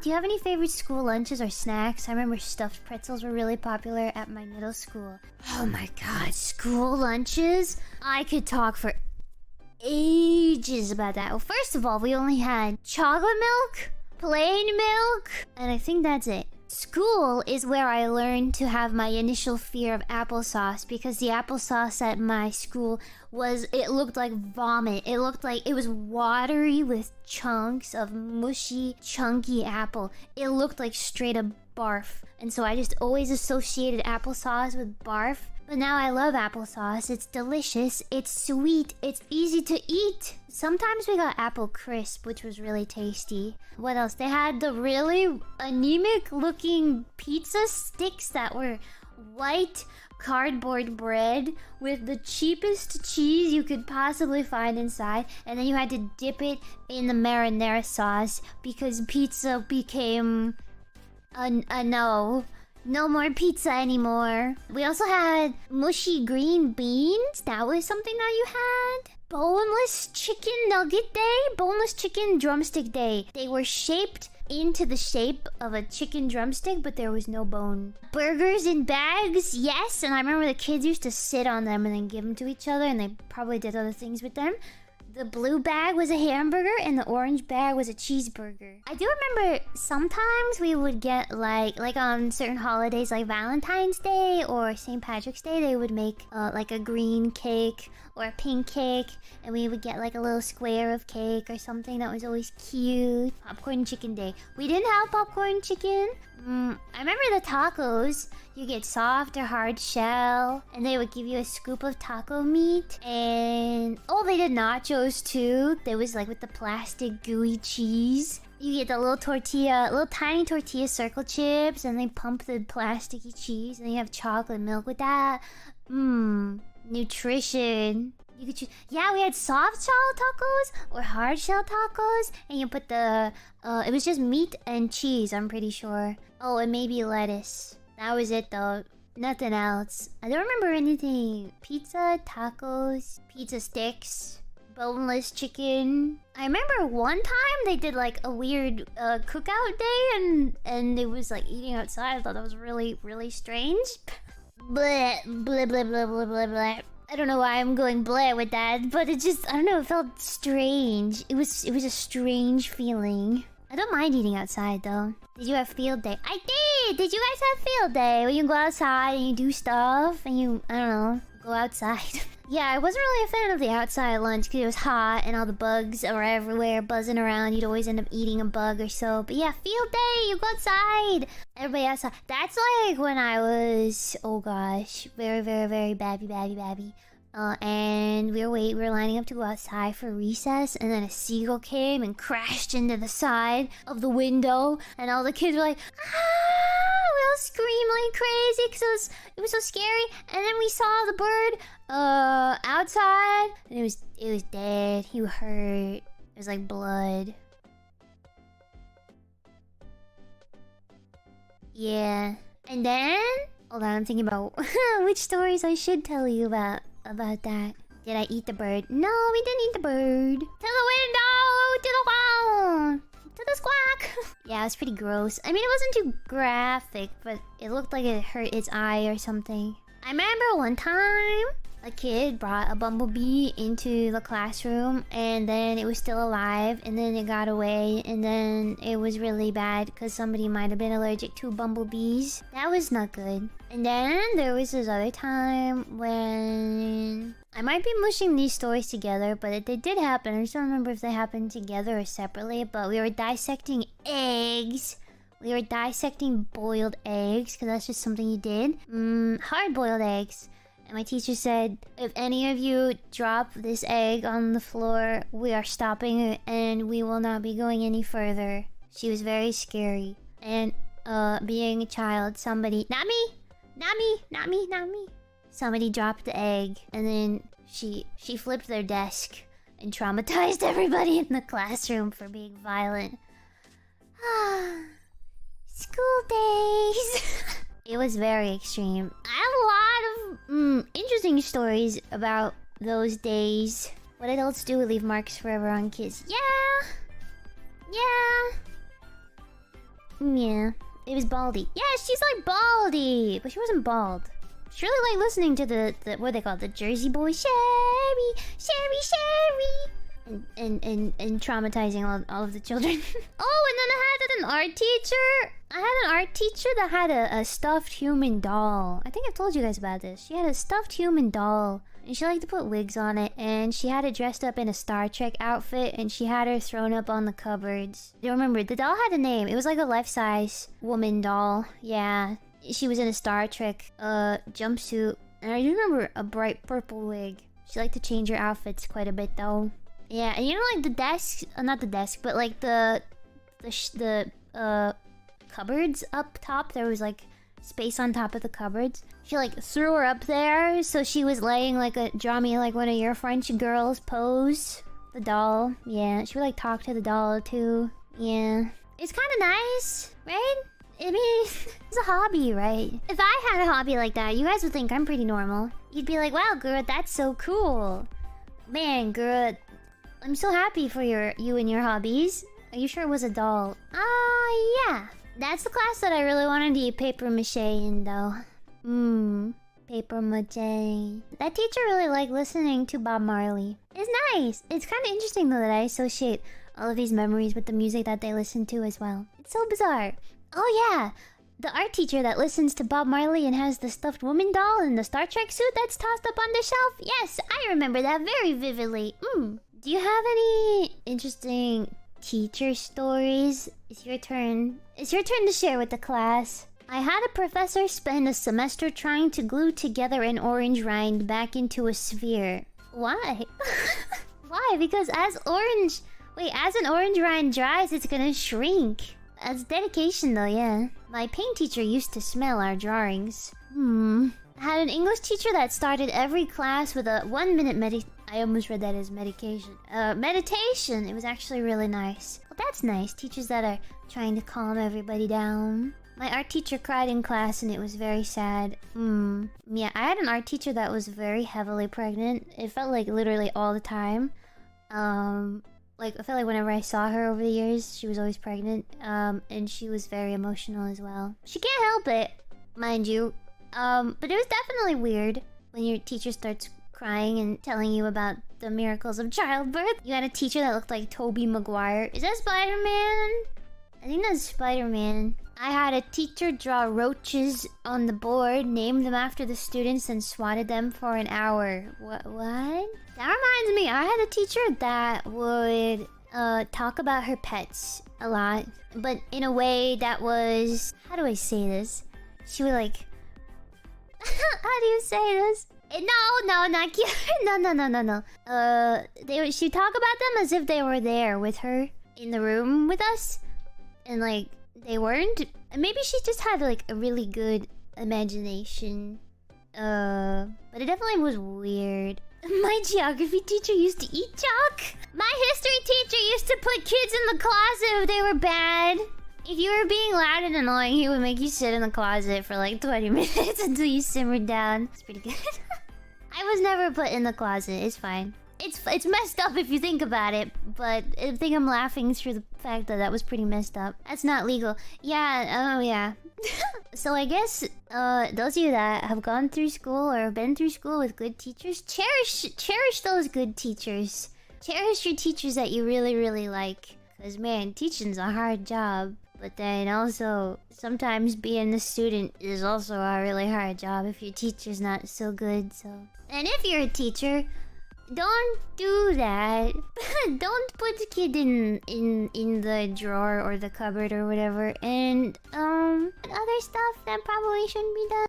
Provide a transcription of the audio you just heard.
Do you have any favorite school lunches or snacks? I remember stuffed pretzels were really popular at my middle school. Oh my god, school lunches? I could talk for ages about that. Well, first of all, we only had chocolate milk, plain milk, and I think that's it. School is where I learned to have my initial fear of applesauce, because the applesauce at my school it looked like vomit. It looked like it was watery with chunks of mushy, chunky apple. It looked like straight up barf. And so I just always associated applesauce with barf. But now I love applesauce. It's delicious, it's sweet, it's easy to eat. Sometimes we got apple crisp, which was really tasty. What else? They had the really anemic looking pizza sticks that were white cardboard bread with the cheapest cheese you could possibly find inside. And then you had to dip it in the marinara sauce because pizza became no more pizza anymore. We also had mushy green beans. That was something that you had. Boneless chicken nugget day. Boneless chicken drumstick day. They were shaped into the shape of a chicken drumstick, but there was no bone. Burgers in bags, yes. And I remember the kids used to sit on them and then give them to each other, and they probably did other things with them. The blue bag was a hamburger and the orange bag was a cheeseburger. I do remember sometimes we would get like on certain holidays like Valentine's Day or St. Patrick's Day, they would make like a green cake or a pink cake, and we would get like a little square of cake or something that was always cute. Popcorn chicken day. We didn't have popcorn chicken. I remember the tacos. You get soft or hard shell, and they would give you a scoop of taco meat. And oh, they did nachos too. They was like with the plastic gooey cheese. You get the little tiny tortilla circle chips, and they pump the plasticky cheese, and you have chocolate milk with that. Nutrition. You could choose. Yeah, we had soft shell tacos or hard shell tacos, and you put the it was just meat and cheese, I'm pretty sure. Oh, and maybe lettuce. That was it though. Nothing else. I don't remember anything. Pizza, tacos, pizza sticks, boneless chicken. I remember one time they did like a weird cookout day, and it was like eating outside. I thought that was really, really strange. Bleh, bleh, bleh, bleh, bleh, bleh, bleh. I don't know why I'm going bleh with that, but it just, I don't know, it felt strange. It was a strange feeling. I don't mind eating outside though. Did you have field day? I did! Did you guys have field day? Where you go outside and you do stuff and you, I don't know, go outside. Yeah, I wasn't really a fan of the outside lunch because it was hot and all the bugs were everywhere buzzing around. You'd always end up eating a bug or so. But yeah, field day, you go outside. Everybody outside. That's like when I was, oh gosh, very, very, very babby. And we were lining up to go outside for recess, and then a seagull came and crashed into the side of the window, and all the kids were like, ah! We all screamed like crazy because it was so scary. And then we saw the bird outside, and it was dead. He was hurt. It was like blood. Yeah. And then, hold on, I'm thinking about which stories I should tell you about that. Did I eat the bird? No, we didn't eat the bird. To the window! To the wall! To the squawk! Yeah, it was pretty gross. I mean, it wasn't too graphic, but it looked like it hurt its eye or something. I remember one time a kid brought a bumblebee into the classroom, and then it was still alive, and then it got away, and then it was really bad because somebody might have been allergic to bumblebees. That was not good. And then there was this other time when I might be mushing these stories together, but they did happen. I just don't remember if they happened together or separately, but we were dissecting eggs. We were dissecting boiled eggs because that's just something you did. Hard-boiled eggs. And my teacher said, if any of you drop this egg on the floor, we are stopping it and we will not be going any further. She was very scary. And being a child, somebody... Not me! Somebody dropped the egg, and then she flipped their desk and traumatized everybody in the classroom for being violent. School days! It was very extreme. I have a lot of interesting stories about those days. What adults do leave marks forever on kids. Yeah. Yeah. It was Baldy. Yeah, she's like Baldy! But she wasn't bald. She really liked listening to the what they call it, the Jersey Boy Sherry, and traumatizing all of the children. Oh, and then I had an art teacher. I had an art teacher that had a stuffed human doll. I think I've told you guys about this. She had a stuffed human doll, and she liked to put wigs on it, and she had it dressed up in a Star Trek outfit, and she had her thrown up on the cupboards. I remember, the doll had a name. It was like a life-size woman doll. Yeah. She was in a Star Trek jumpsuit, and I do remember a bright purple wig. She liked to change her outfits quite a bit, though. Yeah, and you know, like the desk, not the desk, but like the cupboards up top. There was like space on top of the cupboards. She like threw her up there, so she was laying like draw me like one of your French girls pose. The doll, yeah, she would like talk to the doll too. Yeah, it's kind of nice, right? I mean, it's a hobby, right? If I had a hobby like that, you guys would think I'm pretty normal. You'd be like, wow, Gura, that's so cool. Man, Gura, I'm so happy for you and your hobbies. Are you sure it was a doll? Yeah. That's the class that I really wanted to eat paper mache in, though. Paper mache. That teacher really liked listening to Bob Marley. It's nice. It's kind of interesting, though, that I associate all of these memories with the music that they listen to as well. It's so bizarre. Oh, yeah. The art teacher that listens to Bob Marley and has the stuffed woman doll and the Star Trek suit that's tossed up on the shelf? Yes, I remember that very vividly. Do you have any interesting teacher stories? It's your turn. It's your turn to share with the class. I had a professor spend a semester trying to glue together an orange rind back into a sphere. Why? Why? Because as an orange rind dries, it's gonna shrink. That's dedication though, yeah. My paint teacher used to smell our drawings. I had an English teacher that started every class with a 1-minute I almost read that as medication. Meditation! It was actually really nice. Well, that's nice. Teachers that are trying to calm everybody down. My art teacher cried in class and it was very sad. Yeah, I had an art teacher that was very heavily pregnant. It felt like literally all the time. Like, I felt like whenever I saw her over the years, she was always pregnant. And she was very emotional as well. She can't help it, mind you. But it was definitely weird when your teacher starts crying and telling you about the miracles of childbirth. You had a teacher that looked like Tobey Maguire. Is that Spider-Man? I think that's Spider-Man. I had a teacher draw roaches on the board, named them after the students, and swatted them for an hour. What? That reminds me, I had a teacher that would talk about her pets a lot, but in a way that was... How do I say this? She would like... How do you say this? No, not cute. No. She'd talk about them as if they were there with her in the room with us. And like, they weren't. Maybe she just had like a really good imagination. But it definitely was weird. My geography teacher used to eat chalk. My history teacher used to put kids in the closet if they were bad. If you were being loud and annoying, he would make you sit in the closet for like 20 minutes until you simmered down. It's pretty good. I was never put in the closet. It's fine. It's messed up if you think about it, but I think I'm laughing through the fact that that was pretty messed up. That's not legal. Yeah, oh yeah. So I guess those of you that have gone through school or been through school with good teachers, cherish those good teachers. Cherish your teachers that you really, really like. Because man, teaching's a hard job. But then also, sometimes being a student is also a really hard job if your teacher's not so good, so... And if you're a teacher, don't do that. Don't put the kid in the drawer or the cupboard or whatever. And, other stuff that probably shouldn't be done.